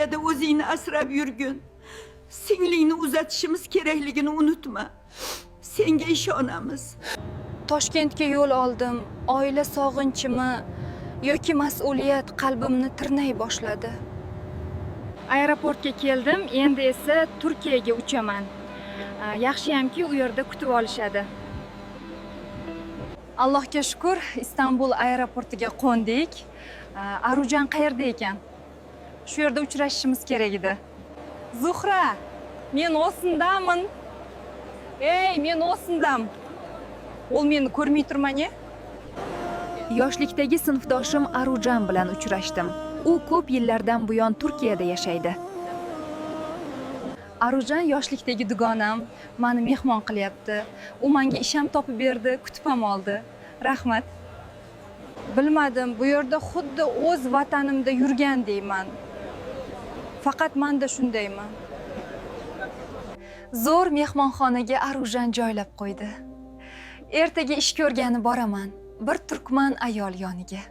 Turkiyada o'zingni asrab yurgin. Singlingni uzatishimiz kerakligini unutma. Senga ishonamiz. Toshkentga yo'l oldim. Oila sog'inchimi yoki mas'uliyat qalbimni tirnay boshladi. Aeroportga keldim, endi esa Turkiyaga uchaman. Yaxshiyamki u yerda kutib olishadi. Allohga shukr, Istanbul aeroportiga qo'ndik. Arujan qayerda ekan? Shu yerda uchrashishimiz kerak edi. Zuhra, men o'sindaman. Ey, men o'sindam. Ol meni ko'rmay turmani? Yoshlikdagi sinfdoshim Arujan bilan uchrashdim. U ko'p yillardan buyon Turkiyada yashaydi. Arujan yoshlikdagi dugonam, meni mehmon qilyapti. U menga isham topib berdi, kutib ham oldi. Rahmat. Bilmadim, bu yerda xuddi o'z vatanimda yurgandayman. Faqat menda shundaymi? Zo'r mehmonxonaga Arujan joylab qo'ydi. Ertaga ish ko'rgani boraman. Bir turkman ayol yoniga.